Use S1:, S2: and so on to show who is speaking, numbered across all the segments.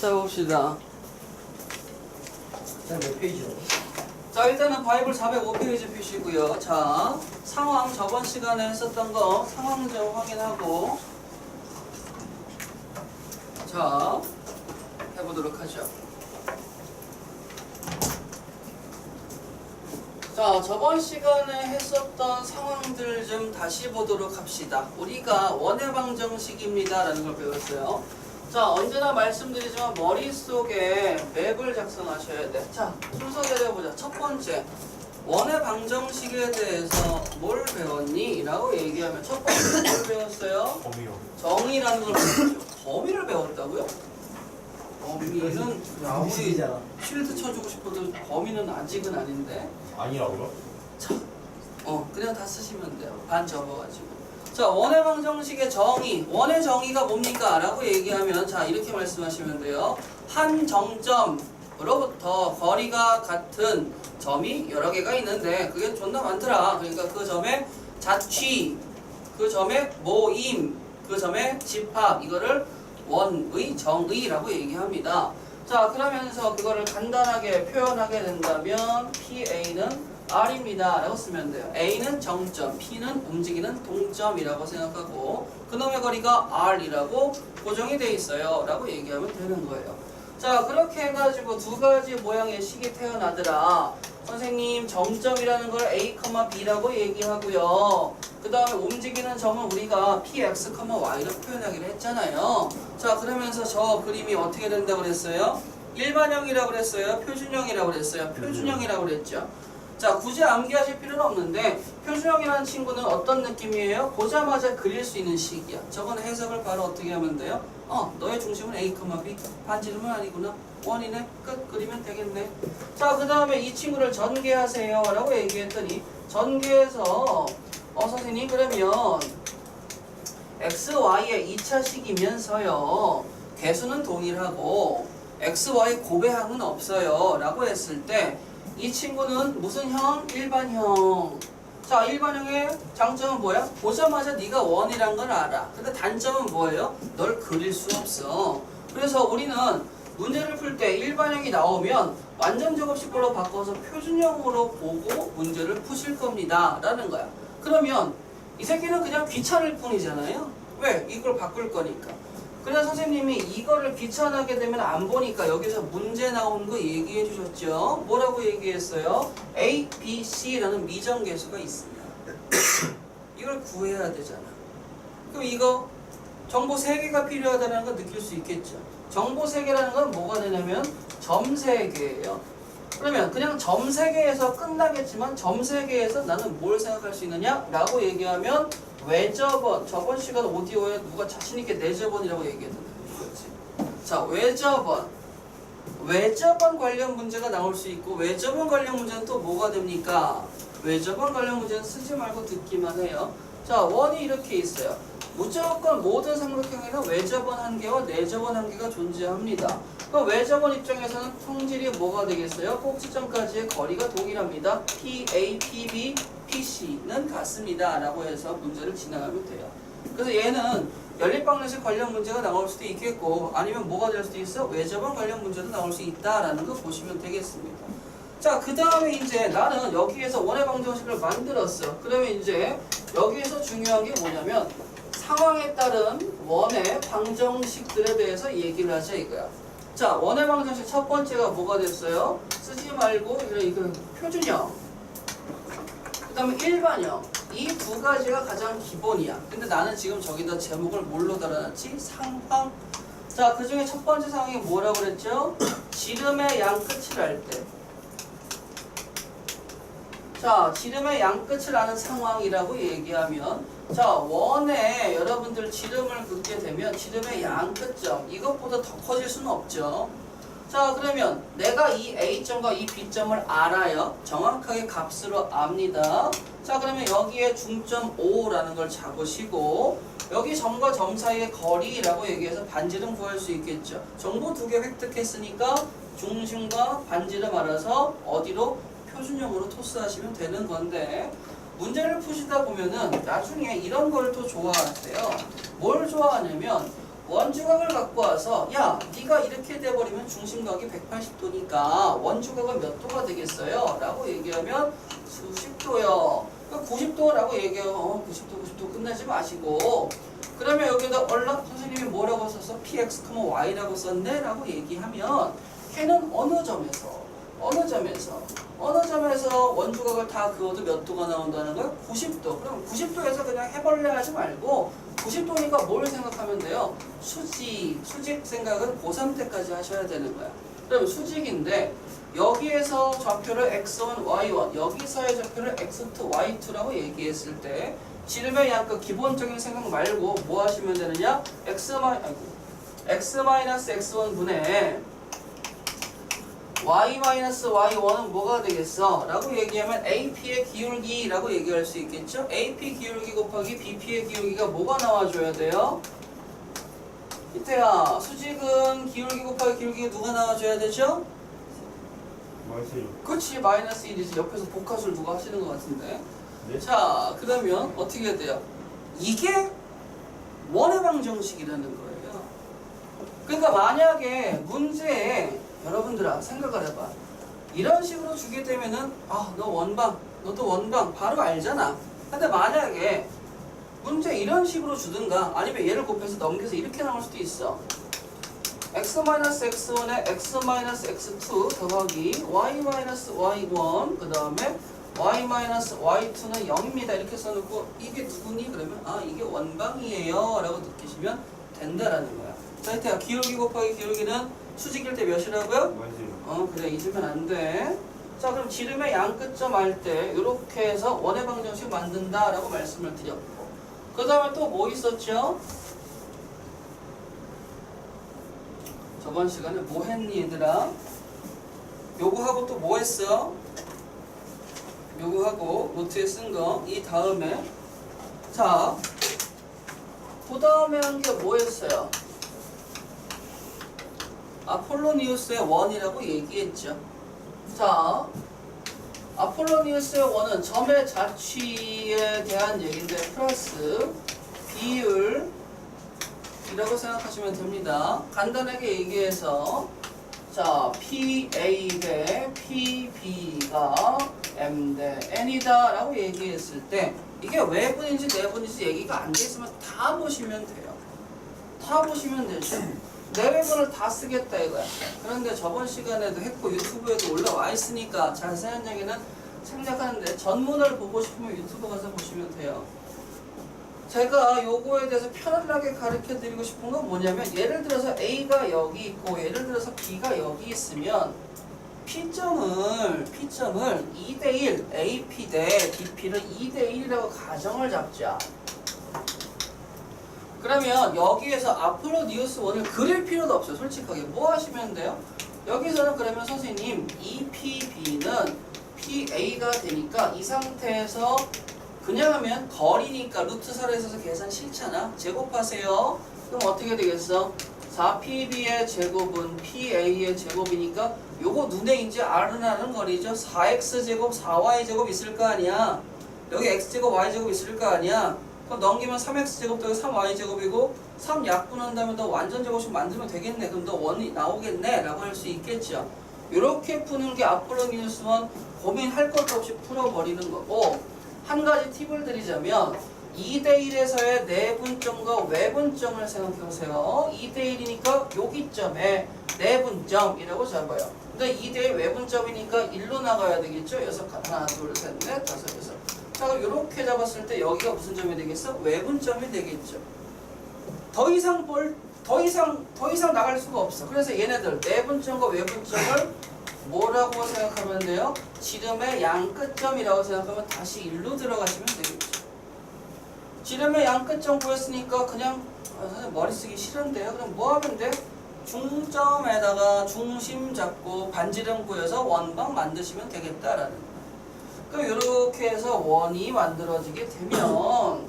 S1: 자, 봅시다.
S2: 몇 페이지요?
S1: 자, 일단은 바이블 405페이지 펴시고요. 자, 상황 저번 시간에 했었던 거 상황 좀 확인하고 자, 해보도록 하죠. 자, 저번 시간에 했었던 상황들 좀 다시 보도록 합시다. 우리가 원의 방정식입니다 라는 걸 배웠어요. 자, 언제나 말씀드리지만 머릿속에 맵을 작성하셔야 돼. 자, 순서 내려보자. 첫 번째, 원의 방정식에 대해서 뭘 배웠니? 라고 얘기하면 첫 번째 뭘 배웠어요?
S3: 범위요.
S1: 정의라는 걸 배웠죠. 범위를 배웠다고요? 범위는 아무리
S2: 시잖아.
S1: 쉴드 쳐주고 싶어도 범위는 아직은 아닌데.
S3: 아니라고요?
S1: 그냥 다 쓰시면 돼요. 반 접어가지고. 자, 원의 방정식의 정의. 원의 정의가 뭡니까? 라고 얘기하면, 자, 이렇게 말씀하시면 돼요. 한 정점으로부터 거리가 같은 점이 여러 개가 있는데, 그게 존나 많더라. 그러니까 그 점의 자취, 그 점의 모임, 그 점의 집합, 이거를 원의 정의라고 얘기합니다. 자, 그러면서 그거를 간단하게 표현하게 된다면, PA는 R입니다 라고 쓰면 돼요. A는 정점, P는 움직이는 동점이라고 생각하고 그놈의 거리가 R이라고 고정이 돼 있어요 라고 얘기하면 되는 거예요. 자, 그렇게 해가지고 두 가지 모양의 식이 태어나더라. 선생님, 정점이라는 걸 A, B라고 얘기하고요. 그 다음에 움직이는 점은 우리가 PX, Y로 표현하기로 했잖아요. 자, 그러면서 저 그림이 어떻게 된다고 그랬어요? 일반형이라고 그랬어요? 표준형이라고 그랬어요? 표준형이라고 그랬죠. 자, 굳이 암기하실 필요는 없는데 표준형이라는 친구는 어떤 느낌이에요? 보자마자 그릴 수 있는 식이야. 저건 해석을 바로 어떻게 하면 돼요? 너의 중심은 A, B, 반지름은 아니구나. 원이네. 끝. 그리면 되겠네. 자, 그 다음에 이 친구를 전개하세요 라고 얘기했더니 전개해서 선생님 그러면 X, Y의 2차식이면서요 개수는 동일하고 X, Y 고배항은 없어요 라고 했을 때 이 친구는 무슨 형? 일반형. 자, 일반형의 장점은 뭐야? 보자마자 네가 원이란 걸 알아. 근데 단점은 뭐예요? 널 그릴 수 없어. 그래서 우리는 문제를 풀 때 일반형이 나오면 완전 제곱식으로 바꿔서 표준형으로 보고 문제를 푸실 겁니다 라는 거야. 그러면 이 새끼는 그냥 귀찮을 뿐이잖아요. 왜? 이걸 바꿀 거니까. 그래서 선생님이 이거를 귀찮게 되면 안 보니까 여기서 문제 나오는 거 얘기해 주셨죠? 뭐라고 얘기했어요? A, B, C라는 미정계수가 있습니다. 이걸 구해야 되잖아. 그럼 이거 정보 3개가 필요하다는 거 느낄 수 있겠죠? 정보 3개라는 건 뭐가 되냐면 점 3개예요. 그러면 그냥 점 3개에서 끝나겠지만 점 3개에서 나는 뭘 생각할 수 있느냐? 라고 얘기하면 외접원, 저번 시간 오디오에 누가 자신있게 내접원이라고 얘기했던데 그렇지? 자, 외접원 관련 문제가 나올 수 있고 외접원 관련 문제는 또 뭐가 됩니까? 외접원 관련 문제는 쓰지 말고 듣기만 해요. 자, 원이 이렇게 있어요. 무조건 모든 삼각형에는 외접원 한 개와 내접원 한 개가 존재합니다. 그럼 외접원 입장에서는 성질이 뭐가 되겠어요? 꼭지점까지의 거리가 동일합니다. PA, PB, PC는 같습니다 라고 해서 문제를 진행하면 돼요. 그래서 얘는 연립방정식 관련 문제가 나올 수도 있겠고 아니면 뭐가 될 수도 있어? 외접원 관련 문제도 나올 수 있다라는 거 보시면 되겠습니다. 자, 그 다음에 이제 나는 여기에서 원의 방정식을 만들었어. 그러면 이제 여기에서 중요한 게 뭐냐면 상황에 따른 원의 방정식들에 대해서 얘기를 하자 이거야. 자, 원의 방정식 첫 번째가 뭐가 됐어요? 쓰지 말고 이거 표준형, 그 다음에 일반형. 이 두 가지가 가장 기본이야. 근데 나는 지금 저기다 제목을 뭘로 달아놨지? 상황. 자, 그 중에 첫 번째 상황이 뭐라고 그랬죠? 지름의 양 끝을 알 때. 자, 지름의 양 끝을 아는 상황이라고 얘기하면 자, 원에 여러분들 지름을 긋게 되면 지름의 양 끝점 이것보다 더 커질 수는 없죠. 자, 그러면 내가 이 A점과 이 B점을 알아요. 정확하게 값으로 압니다. 자, 그러면 여기에 중점 O라는 걸 잡으시고 여기 점과 점 사이의 거리라고 얘기해서 반지름 구할 수 있겠죠. 정보 2개 획득했으니까 중심과 반지름 알아서 어디로? 표준형으로 토스하시면 되는 건데 문제를 푸시다 보면은 나중에 이런 걸 또 좋아하세요. 뭘 좋아하냐면 원주각을 갖고 와서 야, 네가 이렇게 돼봐 해버리면 중심각이 180도니까 원주각은 몇 도가 되겠어요? 라고 얘기하면 수십 도요. 90도라고 얘기하면 90도 끝내지 마시고, 그러면 여기다 얼른 선생님이 뭐라고 썼어? px, y라고 썼네? 라고 얘기하면 걔는 어느 점에서 원주각을 다 그어도 몇 도가 나온다는 거야? 90도. 그럼 90도에서 그냥 해벌레 하지 말고 90도니까 뭘 생각하면 돼요? 수직 생각은 고3 때까지 하셔야 되는 거야. 그럼 수직인데 여기에서 좌표를 x1, y1, 여기서의 좌표를 x2, y2라고 얘기했을 때 지름의 양그 기본적인 생각 말고 뭐 하시면 되느냐? x-x1 분의 y-y1은 뭐가 되겠어? 라고 얘기하면 AP의 기울기라고 얘기할 수 있겠죠? AP 기울기 곱하기 BP의 기울기가 뭐가 나와줘야 돼요? 이태야, 수직은 기울기 곱하기 기울기가 누가 나와줘야 되죠? 그렇지, 마이너스 1이지. 옆에서 복합술 누가 하시는 것 같은데.
S2: 네?
S1: 자, 그러면 어떻게 돼요? 이게 원의 방정식이라는 거예요. 그러니까 만약에 문제에 여러분들아 생각을 해봐. 이런 식으로 주게 되면은 너도 원방 바로 알잖아. 근데 만약에 문제 이런 식으로 주든가 아니면 얘를 곱해서 넘겨서 이렇게 나올 수도 있어. x-x1에 x-x2 더하기 y-y1 그 다음에 y-y2는 0입니다. 이렇게 써놓고 이게 누구니? 그러면 이게 원방이에요 라고 느끼시면 된다라는 거야. 자, 이태야, 기울기 곱하기 기울기는 수직일 때 몇이라고요? 그래, 잊으면 안 돼. 자, 그럼 지름의 양끝점 할 때 이렇게 해서 원의 방정식 만든다 라고 말씀을 드렸고, 그 다음에 또 뭐 있었죠? 저번 시간에 뭐 했니 얘들아? 요거하고 또 뭐 했어? 요거하고 노트에 쓴 거 이 다음에, 자, 그 다음에 한 게 뭐였어요? 아폴로니우스의 원이라고 얘기했죠. 자, 아폴로니우스의 원은 점의 자취에 대한 얘기인데 플러스 비율이라고 생각하시면 됩니다. 간단하게 얘기해서 자, PA 대 PB가 M 대 N이다 라고 얘기했을 때 이게 외분인지 내분인지 얘기가 안 돼 있으면 다 보시면 돼요. 다 보시면 되죠. 내외분을 다 쓰겠다 이거야. 그런데 저번 시간에도 했고 유튜브에도 올라와 있으니까 자세한 얘기는 생략하는데 전문을 보고 싶으면 유튜브 가서 보시면 돼요. 제가 요거에 대해서 편안하게 가르쳐 드리고 싶은 건 뭐냐면, 예를 들어서 A가 여기 있고 예를 들어서 B가 여기 있으면 P점을 2대1 AP 대 BP를 2대1이라고 가정을 잡자. 그러면 여기에서 아폴로니우스 원을 그릴 필요도 없어요. 솔직하게 뭐 하시면 돼요? 여기서는 그러면 선생님 EPB는 PA가 되니까 이 상태에서 그냥 하면 거리니까 루트 살에 있어서 계산 싫잖아. 제곱하세요. 그럼 어떻게 되겠어? 4PB의 제곱은 PA의 제곱이니까 요거 눈에 이제 아른아른 거리죠. 4x제곱 4y제곱 있을 거 아니야. 여기 x제곱 y제곱 있을 거 아니야. 그럼 넘기면 3x제곱 더하기 3y제곱이고 3 약분한 다음에 너 완전 제곱식 만들면 되겠네. 그럼 너 원이 나오겠네 라고 할 수 있겠죠. 이렇게 푸는 게 아폴로니우스 원, 고민할 것도 없이 풀어버리는 거고, 한 가지 팁을 드리자면 2대1에서의 내분점과 외분점을 생각해보세요. 2대1이니까 여기 점에 내분점이라고 잡아요. 근데 2대1 외분점이니까 1로 나가야 되겠죠. 하나 둘 셋 넷 다섯 여섯. 자, 그럼 이렇게 잡았을 때 여기가 무슨 점이 되겠어? 외분점이 되겠죠. 더 이상 나갈 수가 없어. 그래서 얘네들 내분점과 외분점을 뭐라고 생각하면 돼요? 지름의 양끝점이라고 생각하면 다시 1로 들어가시면 되겠죠. 지름의 양끝점 구했으니까 그냥 선생님 머리 쓰기 싫은데요. 그럼 뭐 하면 돼? 중점에다가 중심 잡고 반지름 구해서 원방 만드시면 되겠다라는 거예요. 그럼 이렇게 해서 원이 만들어지게 되면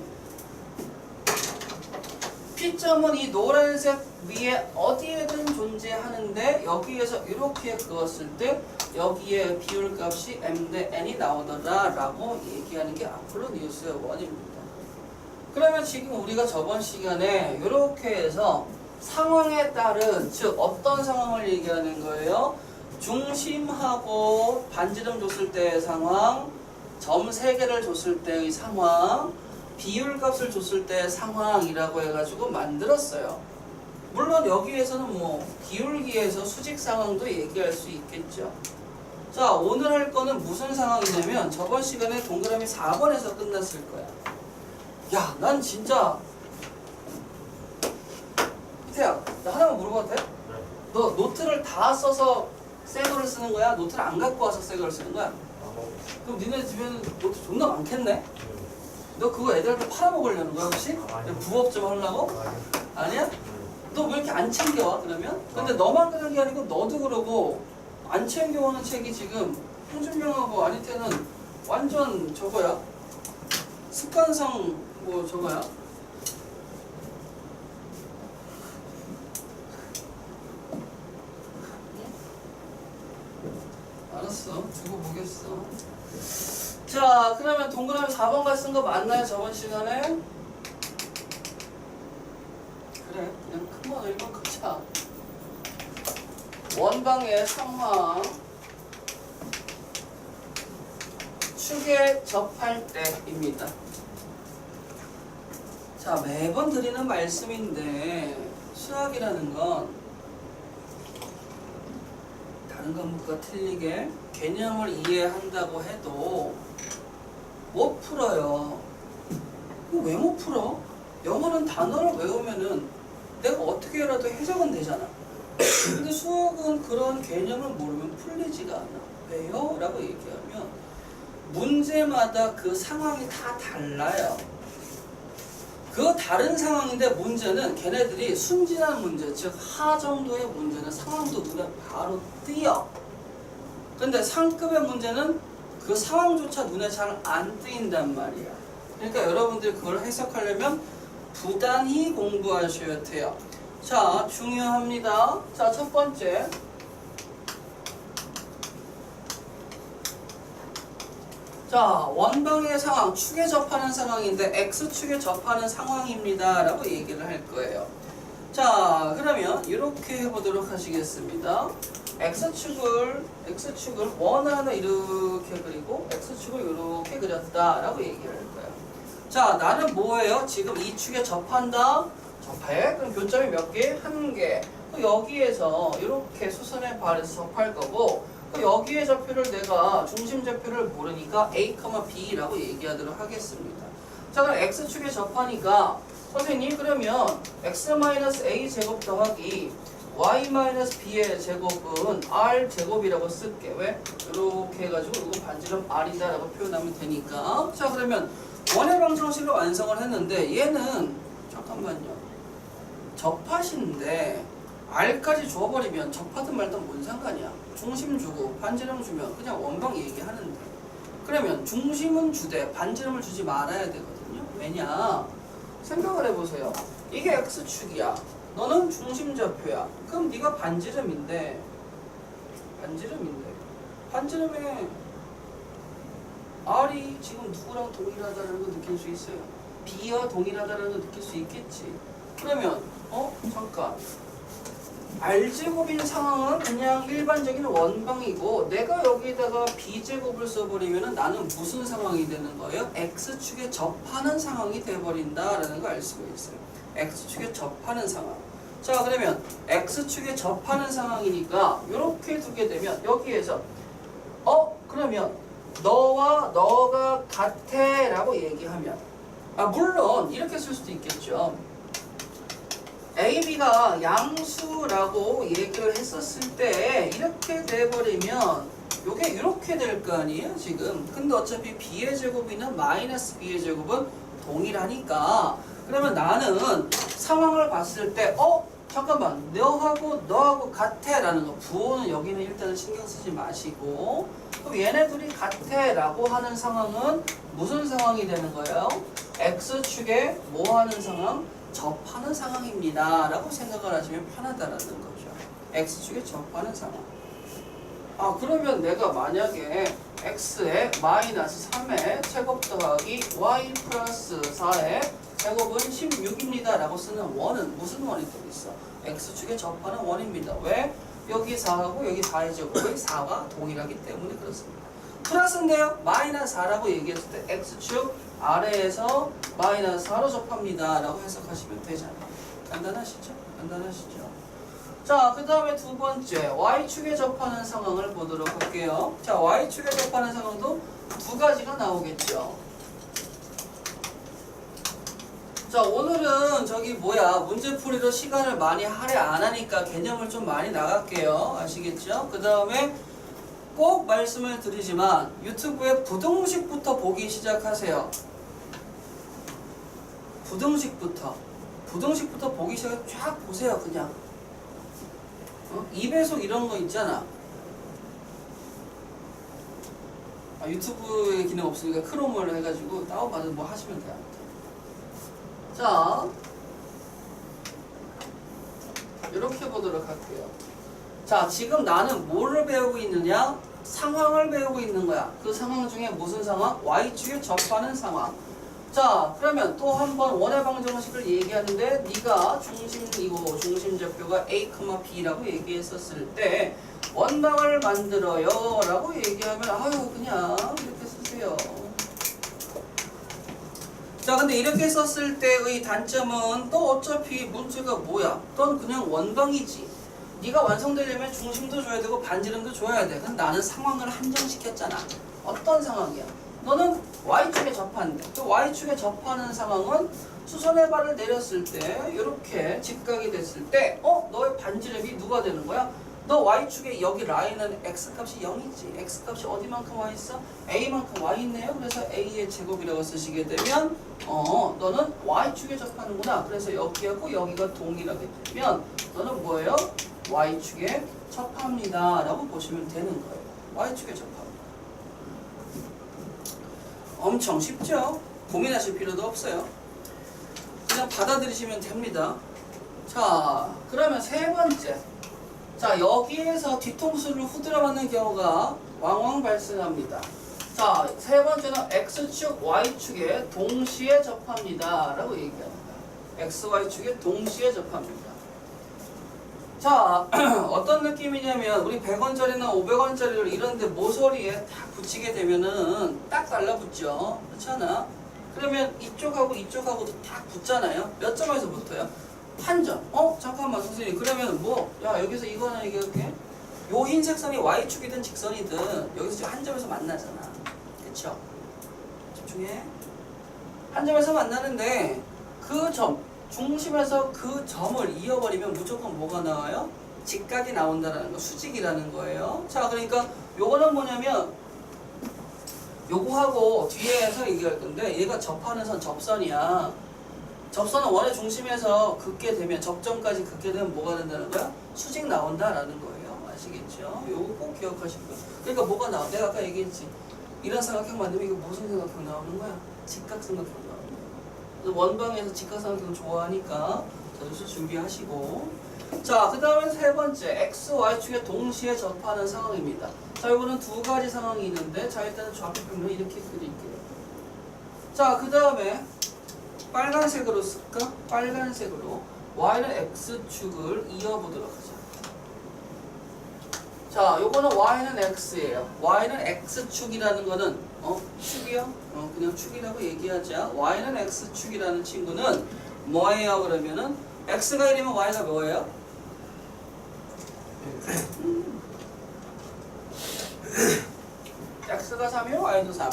S1: P점은 이 노란색 위에 어디에든 존재하는데 여기에서 이렇게 그었을 때 여기에 비율값이 M 대 N이 나오더라 라고 얘기하는 게 아폴로니우스의 원입니다. 그러면 지금 우리가 저번 시간에 이렇게 해서 상황에 따른, 즉 어떤 상황을 얘기하는 거예요? 중심하고 반지름 줬을 때의 상황, 점 3개를 줬을 때의 상황, 비율값을 줬을 때의 상황이라고 해가지고 만들었어요. 물론 여기에서는 뭐 기울기에서 수직 상황도 얘기할 수 있겠죠. 자, 오늘 할 거는 무슨 상황이냐면 저번 시간에 동그라미 4번에서 끝났을 거야. 야, 난 진짜 이태야, 나 하나만 물어봐도 돼?
S2: 네.
S1: 너 노트를 다 써서 새 거를 쓰는 거야? 노트를 안 갖고 와서 새 거를 쓰는 거야? 그럼 니네 집에는 노트 존나 많겠네? 너 그거 애들한테 팔아먹으려는 거야 혹시? 부업 좀 하려고? 아니야? 너 왜 이렇게 안 챙겨와 그러면? 근데 너만 그런 게 아니고 너도 그러고 안 챙겨오는 책이 지금 홍준명하고 아니태는 완전 저거야. 습관성 뭐 저거야. 알았어. 두고 보겠어. 자, 그러면 동그라미 4번까지 쓴 거 맞나요? 저번 시간에? 그래, 그냥 큰 거 1번 걷자. 원방의 상황 축에 접할 때입니다. 자, 매번 드리는 말씀인데 수학이라는 건 다른 과목과 틀리게 개념을 이해한다고 해도 못 풀어요. 왜 못 풀어? 영어는 단어를 외우면은 내가 어떻게라도 해석은 되잖아. 근데 수학은 그런 개념을 모르면 풀리지가 않아. 왜요? 라고 얘기하면 문제마다 그 상황이 다 달라요. 그 다른 상황인데 문제는 걔네들이 순진한 문제, 즉 하 정도의 문제는 상황도 눈에 바로 띄어. 근데 상급의 문제는 그 상황조차 눈에 잘 안 띄인단 말이야. 그러니까 여러분들이 그걸 해석하려면 부단히 공부하셔야 돼요. 자, 중요합니다. 자, 첫 번째. 자, 원방의 상황, 축에 접하는 상황인데 X축에 접하는 상황입니다 라고 얘기를 할 거예요. 자, 그러면 이렇게 해보도록 하시겠습니다. X축을 원하는 이렇게 그리고 X축을 이렇게 그렸다 라고 얘기를 할 거예요. 자, 나는 뭐예요? 지금 이 축에 접한다? 접해? 그럼 교점이 몇 개? 1개. 여기에서 이렇게 수선에 발해서 접할 거고, 여기에 좌표를 내가 중심 좌표를 모르니까 A, B라고 얘기하도록 하겠습니다. 자, 그럼 X축에 접하니까 선생님 그러면 X-A 제곱 더하기 Y-B의 제곱은 R제곱이라고 쓸게. 왜? 이렇게 해가지고 이거 반지름 R이다 라고 표현하면 되니까. 자, 그러면 원의 방정식을 완성을 했는데 얘는 잠깐만요. 접하신데 R까지 줘버리면 접하든 말든 뭔 상관이야. 중심 주고 반지름 주면 그냥 원방 얘기하는데, 그러면 중심은 주되 반지름을 주지 말아야 되거든요. 왜냐? 생각을 해보세요. 이게 X축이야. 너는 중심 좌표야. 그럼 네가 반지름에 R이 지금 누구랑 동일하다는 거 느낄 수 있어요. B와 동일하다는 거 느낄 수 있겠지. 그러면 잠깐, R제곱인 상황은 그냥 일반적인 원방이고 내가 여기다가 B제곱을 써버리면 나는 무슨 상황이 되는 거예요? X축에 접하는 상황이 돼버린다라는 걸 알 수가 있어요. X축에 접하는 상황. 자, 그러면 X축에 접하는 상황이니까 이렇게 두게 되면 여기에서 그러면 너와 너가 같아 라고 얘기하면, 물론 이렇게 쓸 수도 있겠죠. A, B가 양수라고 얘기를 했었을 때 이렇게 돼버리면 요게 이렇게 될 거 아니에요 지금. 근데 어차피 B의 제곱이나 마이너스 B의 제곱은 동일하니까, 그러면 나는 상황을 봤을 때 잠깐만, 너하고 같아 라는 거, 부호는 여기는 일단은 신경 쓰지 마시고, 그럼 얘네 둘이 같아 라고 하는 상황은 무슨 상황이 되는 거예요? X축에 뭐 하는 상황? 접하는 상황입니다 라고 생각을 하시면 편하다라는 거죠. X축에 접하는 상황. 그러면 내가 만약에 X에 마이너스 3의 제곱 더하기 Y 플러스 4의 제곱은 16입니다 라고 쓰는 원은 무슨 원이 또 있어? x축에 접하는 원입니다. 왜? 여기 4하고 여기 4의 제곱이 4가 동일하기 때문에 그렇습니다. 플러스인데요. 마이너스 4라고 얘기했을 때 x축 아래에서 마이너스 4로 접합니다 라고 해석하시면 되잖아요. 간단하시죠? 간단하시죠? 자, 그 다음에 두 번째 y축에 접하는 상황을 보도록 할게요. 자, y축에 접하는 상황도 두 가지가 나오겠죠. 자, 오늘은 문제풀이로 시간을 많이 할애 안 하니까 개념을 좀 많이 나갈게요. 아시겠죠? 그 다음에 꼭 말씀을 드리지만 유튜브에 부등식부터 보기 시작하세요. 부등식부터 보기 시작해 쫙 보세요. 그냥 2배속 이런 거 있잖아. 유튜브에 기능 없으니까 크롬을 해가지고 다운받아서 뭐 하시면 돼요. 자, 이렇게 보도록 할게요. 자, 지금 나는 뭐를 배우고 있느냐? 상황을 배우고 있는 거야. 그 상황 중에 무슨 상황? y축에 접하는 상황. 자, 그러면 또 한 번 원의 방정식을 얘기하는데 네가 중심좌표가 a, b라고 얘기했었을 때 원방을 만들어요 라고 얘기하면 아유 그냥 이렇게 쓰세요. 자, 근데 이렇게 썼을 때의 단점은 또 어차피 문제가 뭐야? 넌 그냥 원방이지. 네가 완성되려면 중심도 줘야 되고 반지름도 줘야 돼. 근데 나는 상황을 한정시켰잖아. 어떤 상황이야? 너는 y축에 접하는데 그 y축에 접하는 상황은 수선의 발을 내렸을 때 이렇게 직각이 됐을 때 너의 반지름이 누가 되는 거야? 너 y축에 여기 라인은 x값이 0이지. x값이 어디만큼 와 있어? a만큼 와 있네요. 그래서 a의 제곱이라고 쓰시게 되면 너는 y축에 접하는구나. 그래서 여기하고 여기가 동일하게 되면 너는 뭐예요? y축에 접합니다 라고 보시면 되는 거예요. y축에 접합니다. 엄청 쉽죠? 고민하실 필요도 없어요. 그냥 받아들이시면 됩니다. 자, 그러면 세 번째. 자, 여기에서 뒤통수를 후드려 맞는 경우가 왕왕 발생합니다. 자, 세 번째는 x축, y축에 동시에 접합니다 라고 얘기합니다. x, y축에 동시에 접합니다. 자, 어떤 느낌이냐면 우리 100원짜리나 500원짜리를 이런데 모서리에 딱 붙이게 되면은 딱 달라붙죠. 그렇잖아. 그러면 이쪽하고 이쪽하고도 딱 붙잖아요. 몇 점에서 붙어요? 한 점. 잠깐만 선생님. 그러면 여기서 이거 하나 얘기할게. 요 흰색 선이 y축이든 직선이든 여기서 지금 한 점에서 만나잖아. 그쵸? 집중해. 한 점에서 만나는데 그 점, 중심에서 그 점을 이어버리면 무조건 뭐가 나와요? 직각이 나온다라는 거, 수직이라는 거예요. 자, 그러니까 요거는 뭐냐면 요거하고 뒤에서 얘기할 건데 얘가 접하는 선 접선이야. 접선은 원의 중심에서 긋게 되면 접점까지 긋게 되면 뭐가 된다는 거야? 수직 나온다라는 거예요. 아시겠죠? 요거 꼭 기억하시고요. 그러니까 뭐가 나와? 내가 아까 얘기했지. 이런 삼각형 만들면 이거 무슨 삼각형 나오는 거야? 직각삼각형 나오는 거야. 원방에서 직각삼각형 좋아하니까 자주 준비하시고. 자, 그 다음에 세 번째 x, y축에 동시에 접하는 상황입니다. 자, 이거는 두 가지 상황이 있는데 자, 일단은 좌표표를 이렇게 그릴게요. 자, 그 다음에 빨간색으로 쓸까? 빨간색으로 y는 x축을 이어보도록 하자. 자, 요거는 y는 x예요. y는 x축이라는 거는 축이요? 그냥 축이라고 얘기하자. y는 x축이라는 친구는 뭐예요? 그러면은 x가 1이면 y가 뭐예요? x가 3이면 y도 3.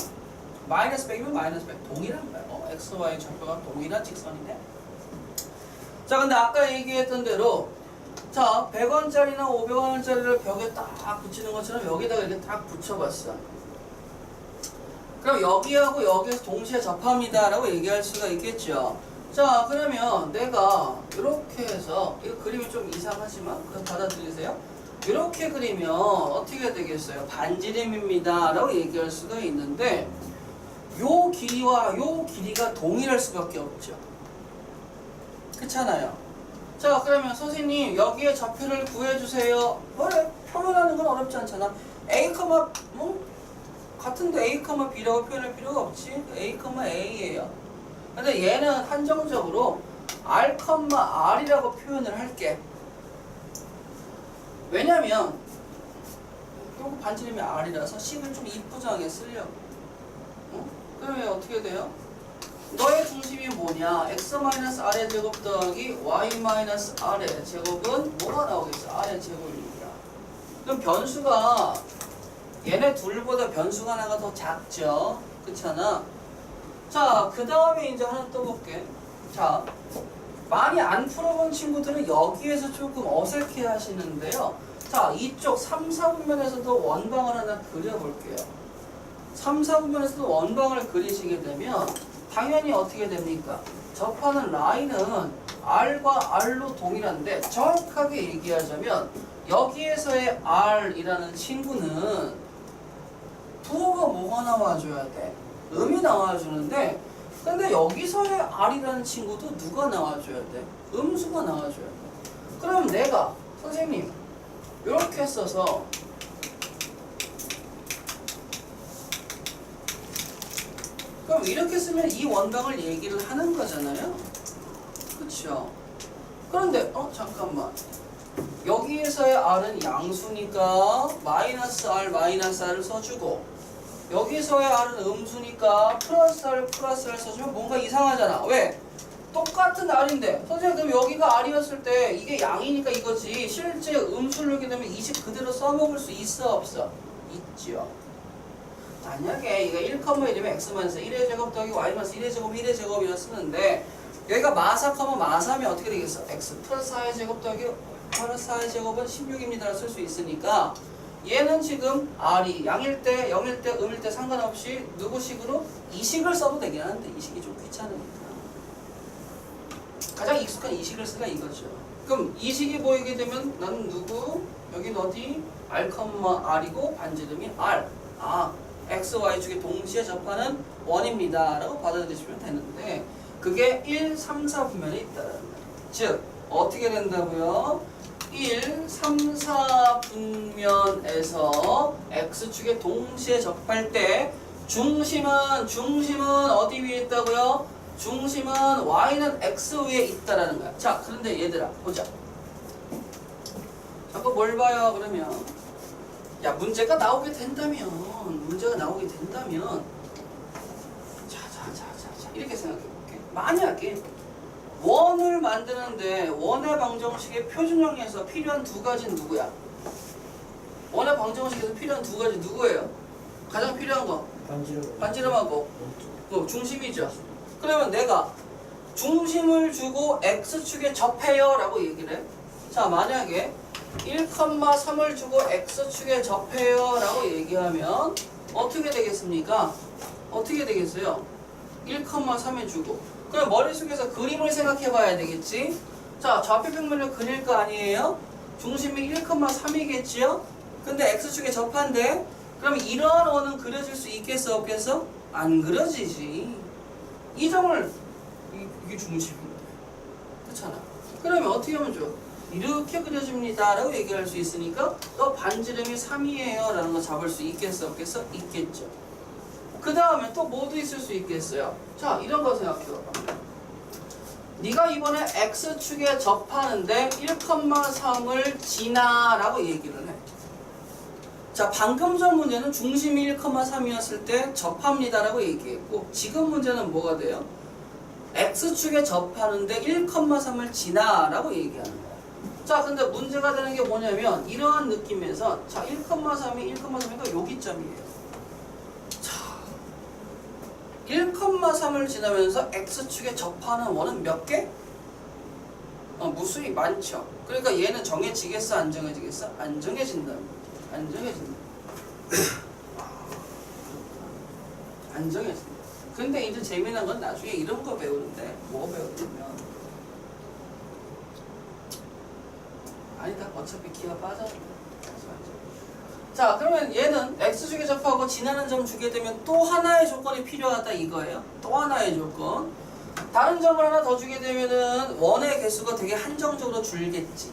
S1: 마이너스 100이면 마이너스 100. 동일한 거예요. x, y 좌표가 동일한 직선인데. 자, 근데 아까 얘기했던 대로 자, 100원짜리나 500원짜리를 벽에 딱 붙이는 것처럼 여기다가 이렇게 딱 붙여봤어. 그럼 여기하고 여기에서 동시에 접합니다 라고 얘기할 수가 있겠죠. 자, 그러면 내가 이렇게 해서 이거 그림이 좀 이상하지만 그럼 받아들이세요. 이렇게 그리면 어떻게 되겠어요? 반지름입니다 라고 얘기할 수가 있는데 요 길이와 요 길이가 동일할 수밖에 없죠. 그렇잖아요. 자, 그러면 선생님 여기에 좌표를 구해주세요. 그래, 표현하는 건 어렵지 않잖아. a, 같은데 a, b라고 표현할 필요가 없지. a, a예요. 근데 얘는 한정적으로 r, r이라고 표현을 할게. 왜냐면 요거 반지름이 R이라서 식을 좀 이쁘장하게 쓰려고. 그러면 어떻게 돼요? 너의 중심이 뭐냐? x-r의 제곱 더하기 y-r의 제곱은 뭐가 나오겠어? r의 제곱입니다. 그럼 변수가 얘네 둘보다 변수가 하나가 더 작죠? 그렇잖아? 자, 그 다음에 이제 하나 또 볼게. 자, 많이 안 풀어본 친구들은 여기에서 조금 어색해 하시는데요. 자, 이쪽 3, 4분면에서도 원방을 하나 그려볼게요. 3, 4분면에서도 원방을 그리시게 되면 당연히 어떻게 됩니까? 접하는 라인은 R과 R로 동일한데 정확하게 얘기하자면 여기에서의 R이라는 친구는 부호가 뭐가 나와줘야 돼? 음이 나와주는데 근데 여기서의 R이라는 친구도 누가 나와줘야 돼? 음수가 나와줘야 돼. 그럼 내가 선생님 이렇게 써서 그럼 이렇게 쓰면 이 원방을 얘기를 하는 거잖아요. 그렇죠? 그런데 잠깐만 여기에서의 R은 양수니까 마이너스 R 마이너스 R을 써주고 여기서의 R은 음수니까 플러스 R 플러스 R 써주면 뭔가 이상하잖아. 왜? 똑같은 R인데 선생님 그럼 여기가 R이었을 때 이게 양이니까 이거지 실제 음수를 넣게 되면 이 식 그대로 써먹을 수 있어 없어? 있죠. 만약에 이거 1,1이면 x-1의 제곱 더하기 y-1의 제곱 1의 제곱이라 쓰는데 여기가 마사, 마사면 어떻게 되겠어? x 플러스 4의 제곱 더하기 플러스 4의 제곱은 16입니다 쓸 수 있으니까 얘는 지금 R이 양일 때, 0일 때, 음일 때 상관없이 누구 식으로? 이 식을 써도 되긴 하는데 이 식이 좀 귀찮으니까 가장 익숙한 이 식을 쓰라 이거죠. 그럼 이 식이 보이게 되면 나는 누구? 여긴 어디? R,R이고 반지름이 R. x, y 축이 동시에 접하는 원입니다 라고 받아들이시면 되는데 그게 1, 3, 4분면에 있다는 거예요. 즉 어떻게 된다고요? 1, 3, 4분면에서 x축에 동시에 접할 때 중심은 어디 위에 있다고요? 중심은 y는 x 위에 있다라는 거야. 자, 그런데 얘들아 보자. 자꾸 뭘 봐요 그러면 야 문제가 나오게 된다면 자 이렇게 생각해 볼게. 만약에 원을 만드는데 원의 방정식의 표준형에서 필요한 두 가지는 누구야? 원의 방정식에서 필요한 두 가지 누구예요? 가장 필요한 거 반지름하고 중심이죠. 그러면 내가 중심을 주고 x축에 접해요 라고 얘기를 해. 자 만약에 1,3을 주고 x축에 접해요 라고 얘기하면 어떻게 되겠습니까? 어떻게 되겠어요? 1,3에 주고 그럼 머릿속에서 그림을 생각해 봐야 되겠지? 자 좌표평면을 그릴 거 아니에요? 중심이 1,3이겠지요? 근데 x축에 접한대? 그럼 이러한 원은 그려질 수 있겠어 없겠어? 안 그려지지. 이 점을 이게 중심인데 그렇잖아. 그러면 어떻게 하면 좋아? 이렇게 그려집니다 라고 얘기할 수 있으니까 너 반지름이 3이에요 라는 거 잡을 수 있겠어 없겠어? 있겠죠. 그 다음에 또 뭐도 있을 수 있겠어요. 자 이런 거 생각해봐봐. 네가 이번에 x축에 접하는데 1,3을 지나 라고 얘기를 해. 자 방금 전 문제는 중심이 1,3이었을 때 접합니다 라고 얘기했고 지금 문제는 뭐가 돼요? x축에 접하는데 1,3을 지나 라고 얘기하는 거야. 자 근데 문제가 되는 게 뭐냐면 이러한 느낌에서 자 1,3이니까 여기 점이에요. 자 1,3을 지나면서 x축에 접하는 원은 몇 개? 무수히 많죠. 그러니까 얘는 정해지겠어 안 정해지겠어? 안 정해진다는 거지. 안 정해진다. 안 정해진다. 근데 이제 재미난 건 나중에 이런 거 배우는데 뭐 배우냐면 아니다 어차피 기아 빠졌는데 자 그러면 얘는 x축에 접하고 지나는 점 주게 되면 또 하나의 조건이 필요하다 이거예요. 또 하나의 조건. 다른 점을 하나 더 주게 되면은 원의 개수가 되게 한정적으로 줄겠지.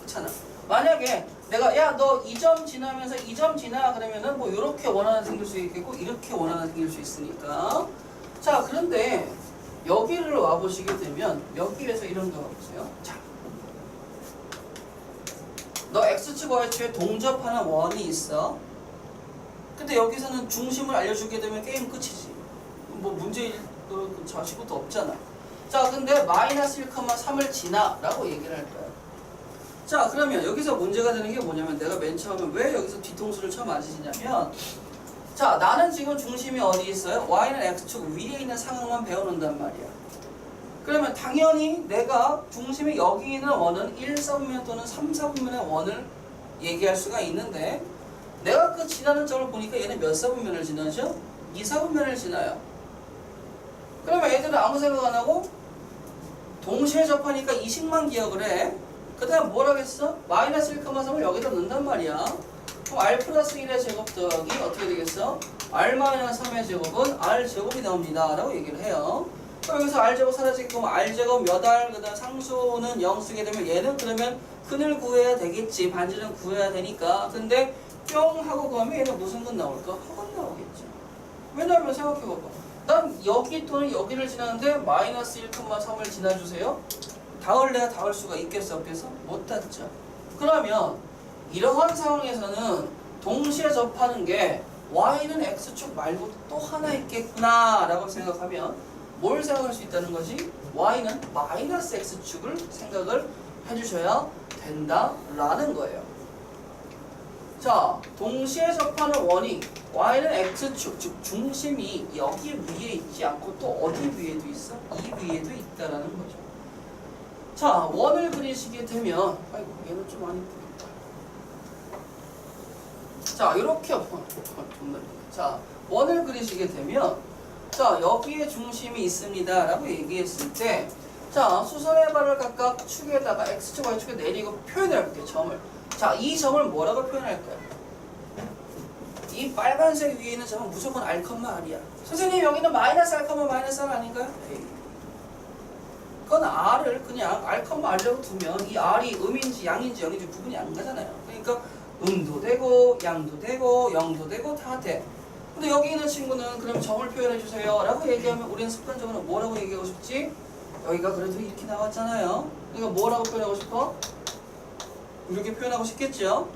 S1: 그렇잖아. 만약에 내가 야 너 이 점 지나면서 이 점 지나 그러면은 뭐 이렇게 원하나 생길 수 있겠고 이렇게 원하나 생길 수 있으니까 자 그런데 여기를 와보시게 되면 여기에서 이런 거 봐보세요. 자 너 x축 y축에 동접하는 원이 있어. 근데 여기서는 중심을 알려주게 되면 게임 끝이지. 뭐 문제일 자식부터 없잖아. 자, 근데 마이너스 1,3을 지나라고 얘기를 할 거야. 자, 그러면 여기서 문제가 되는 게 뭐냐면 내가 맨 처음에 왜 여기서 뒤통수를 쳐 맞으시냐면, 자, 나는 지금 중심이 어디 있어요? y는 x축 위에 있는 상황만 배워놓는단 말이야. 그러면 당연히 내가 중심이 여기 있는 원은 1사분면 또는 3사분면의 원을 얘기할 수가 있는데, 내가 그 지나는 점을 보니까 얘는 몇 사분면을 지나죠? 2사분면을 지나요. 그러면 애들은 아무 생각 안 하고 동시에 접하니까 이식만 기억을 해. 그 다음 뭘 하겠어? 마이너스 1,3을 여기다 넣는단 말이야. 그럼 r 플러스 1의 제곱 더하기 어떻게 되겠어? r 마이너스 3의 제곱은 r 제곱이 나옵니다 라고 얘기를 해요. 그럼 여기서 r 제곱 사라지고 r 제곱 몇 r, 그 다음 상수는 0 쓰게 되면 얘는 그러면 근을 구해야 되겠지. 반지름 구해야 되니까. 근데 뿅 하고 가면 얘는 무슨 근 나올까? 학원 나오겠죠. 왜냐면 생각해봐봐. 난 여기 또는 여기를 지나는데 마이너스 1,3을 지나주세요? 닿을래야 닿을 수가 있겠어 없겠어? 못 닿죠. 그러면 이러한 상황에서는 동시에 접하는 게 y는 x축 말고 또 하나 있겠구나 라고 생각하면 뭘 생각할 수 있다는 거지? y는 마이너스 x축을 생각을 해주셔야 된다라는 거예요. 자, 동시에 접하는 원이 y는 x축, 즉 중심이 여기 위에 있지 않고 또 어디 위에도 있어? 이 위에도 있다라는 거죠. 자, 원을 그리시게 되면, 아이고 얘는 좀 많이 보인다. 자, 이렇게 자, 원을 그리시게 되면, 자, 여기에 중심이 있습니다 라고 얘기했을 때, 자, 수선의 발을 각각 축에다가 x축, y축에 내리고 표현해 볼게요. 점을. 자, 이 점을 뭐라고 표현할까요? 이 빨간색 위에 있는 점은 무조건 r, r이야. 선생님 여기는 마이너스 r, 마이너스 r 아닌가요? 에이. 그건 r을 그냥 r, r라고 두면 이 r이 음인지 양인지 영인지 구분이 안 가잖아요. 그러니까 음도 되고 양도 되고 영도 되고 다 돼. 근데 여기 있는 친구는 그럼 점을 표현해 주세요 라고 얘기하면 우리는 습관적으로 뭐라고 얘기하고 싶지? 여기가 그래도 이렇게 나왔잖아요. 그러니까 뭐라고 표현하고 싶어? 이렇게 표현하고 싶겠죠?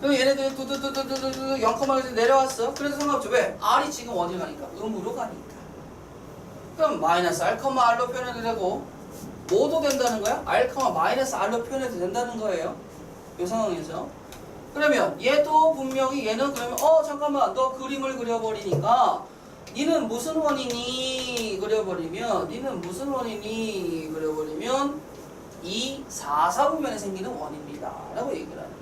S1: 그럼 얘네들 두두두두두두 0,1에서 내려왔어. 그래서 상관없죠. 왜? r이 지금 어디 가니까? 음으로 가니까. 그럼 마이너스 r, r로 표현해도 되고 뭐도 된다는 거야? r, 마이너스 r로 표현해도 된다는 거예요. 이 상황에서. 그러면 얘도 분명히 얘는 그러면 잠깐만 너 그림을 그려버리니까 니는 무슨 원이니? 그려버리면 니는 무슨 원이니? 그려버리면 이 4사분면에 생기는 원입니다 라고 얘기를 하는 거야.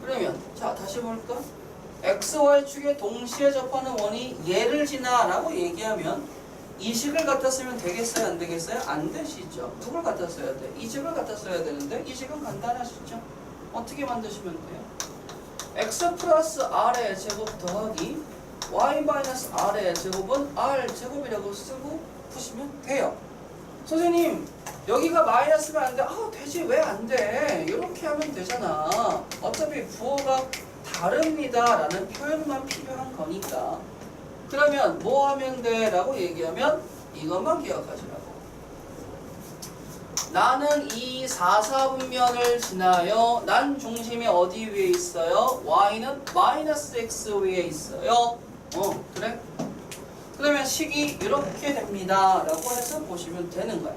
S1: 그러면 자 다시 볼까? x, y축에 동시에 접하는 원이 얘를 지나 라고 얘기하면 이 식을 갖다 쓰면 되겠어요? 안 되겠어요? 안 되시죠. 누굴 갖다 써야 돼? 이 식을 갖다 써야 되는데 이 식은 간단하시죠? 어떻게 만드시면 돼요? x 플러스 r의 제곱 더하기 y 마이너스 r의 제곱은 r 제곱이라고 쓰고 푸시면 돼요. 선생님 여기가 마이너스면 안 돼. 되지 왜 안 돼? 이렇게 하면 되잖아. 어차피 부호가 다릅니다 라는 표현만 필요한 거니까. 그러면 뭐 하면 돼? 라고 얘기하면 이것만 기억하시라고. 나는 이 4사분면을 지나요. 난 중심이 어디 위에 있어요? y는 마이너스 x 위에 있어요. 그래? 그러면 식이 이렇게 됩니다 라고 해서 보시면 되는 거야.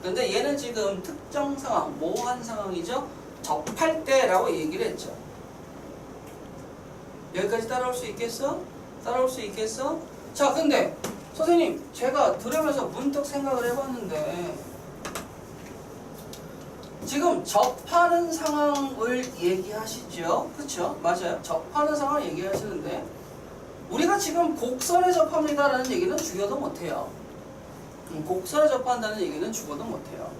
S1: 근데 얘는 지금 특정 상황, 뭐한 상황이죠? 접할 때 라고 얘기를 했죠. 여기까지 따라올 수 있겠어? 따라올 수 있겠어? 자, 근데 선생님 제가 들으면서 문득 생각을 해봤는데 지금 접하는 상황을 얘기하시죠? 그쵸? 맞아요. 접하는 상황을 얘기하시는데 우리가 지금 곡선에 접합니다 라는 얘기는 죽여도 못해요. 곡선에 접한다는 얘기는 죽어도 못해요.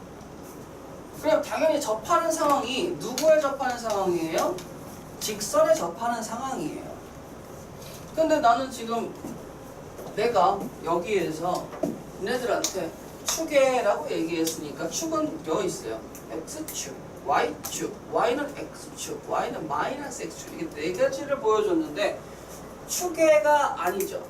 S1: 그럼 당연히 접하는 상황이 누구에 접하는 상황이에요? 직선에 접하는 상황이에요. 근데 나는 지금 내가 여기에서 얘네들한테 축에라고 얘기했으니까 축은 여기 있어요. x축, y축, y는 x축, y는 마이너스 x축 이게 네 가지를 보여줬는데 축에가 아니죠.